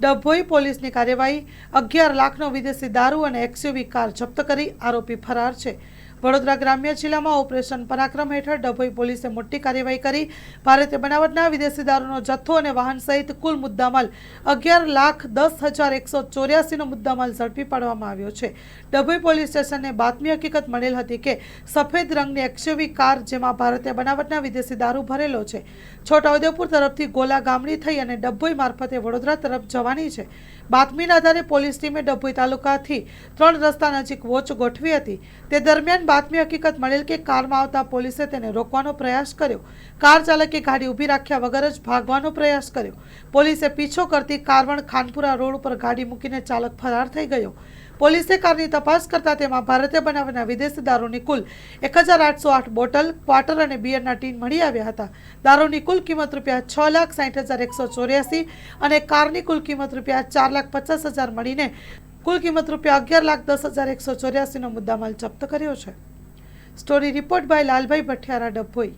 ડભોઈ પોલીસની કાર્યવાહી 11 લાખનો વિદેશી દારૂ અને એક્સયુવી કાર જપ્ત કરી આરોપી ફરાર છે। વડોદરા ગ્રામ્ય જિલ્લામાં ઓપરેશન પરાક્રમ હેઠળ ડભોઈ પોલીસે મોટી કાર્યવાહી કરી ભારતીય બનાવટના વિદેશી દારૂનો જથ્થો અને વાહન સહિત કુલ મુદ્દામાલ 11,10,184નો મુદ્દામાલ ઝડપી પાડવામાં આવ્યો છે। ડભોઈ પોલીસ સ્ટેશનને બાતમી હકીકત મળેલ હતી કે સફેદ રંગની એક્સયુવી કાર જેમાં ભારતીય બનાવટના વિદેશી દારૂ ભરેલો છે છોટાઉદેપુર તરફથી ગોલા ગામડી થઈ અને ડભોઈ મારફતે વડોદરા તરફ જવાની છે। બાતમીના આધારે પોલીસ ટીમે ડભોઈ તાલુકાથી 3 રસ્તા નજીક વોચ ગોઠવી હતી। તે દરમિયાન બાતમી હકીકત મળેલ કે કારમાં આવતા પોલીસે તેને રોકવાનો પ્રયાસ કર્યો। કાર ચાલકે ગાડી ઊભી રાખ્યા વગર જ ભાગવાનો પ્રયાસ કર્યો। પોલીસે પીછો કરતી કારવણ ખાનપુરા રોડ ઉપર ગાડી મૂકીને ચાલક ફરાર થઈ ગયો। પોલીસે કારની તપાસ કરતા તેમાં ભારતીય બનાવટના વિદેશી દારૂની કુલ 1,808 બોટલ, ક્વાર્ટર અને બિયરના ટીન મળી આવ્યા હતા। દારૂની કુલ કિંમત ₹6,60,184 અને કારની કુલ કિંમત ₹4,50,000 મળીને કુલ કિંમત ₹11,10,184નો મુદ્દામાલ જપ્ત કર્યો છે। Story report by Lalbhai Bhathiyara, Dabhoi.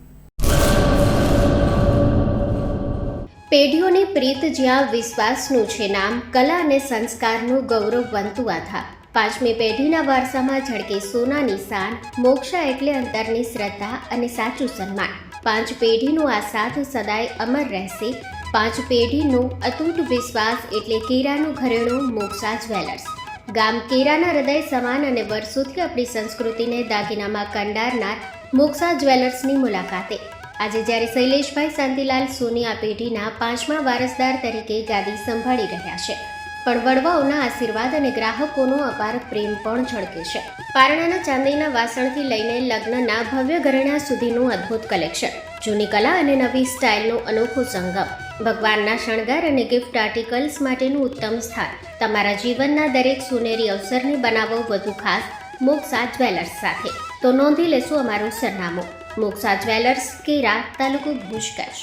પેઢીઓની પ્રીત જ્યાં વિશ્વાસનું છે નામ, કલા અને સંસ્કારનું ગૌરવવંતું આધાર। 5મી પેઢીના વારસામાં ઝળકે સોનાની શાન, મોક્ષા એટલે અંતરની શ્રદ્ધા અને સાચું સન્માન। 5 પેઢીનું આ સાથ સદાય અમર રહેશે। 5 પેઢીનું અતૂટ વિશ્વાસ એટલે કેરાનું ઘરેણું મોક્ષા જ્વેલર્સ। ગામ કેરાના હૃદય સમાન અને વર્ષોથી આપણી સંસ્કૃતિને દાગીનામાં કંડારનાર મોક્ષા જ્વેલર્સની મુલાકાતે આજે જ્યારે શૈલેષભાઈ શાંતિલાલ સોની આ પેઢીના 5મા વારસદાર તરીકે ગાદી સંભાળી રહ્યા છે, પણ વડવાઓના આશીર્વાદ અને ગ્રાહકોનો અપાર પ્રેમ પણ ઝળકે છે। પારણાના ચાંદીના વાસણથી લઈને લગ્નના ભવ્ય ઘરેણા સુધીનું અદ્ભુત કલેક્શન, જૂની કલા અને નવી સ્ટાઇલનો અનોખો સંગમ, ભગવાનના શણગાર અને ગિફ્ટ આર્ટિકલ્સ માટેનું ઉત્તમ સ્થાન। તમારા જીવનના દરેક સોનેરી અવસરને બનાવો વધુ ખાસ મોક્ષા જ્વેલર્સ સાથે। તો નોંધી લેશું અમારું સરનામું: મોક્ષા જ્વેલર્સ, કેરા, તાલુકો ભુજ, કચ્છ।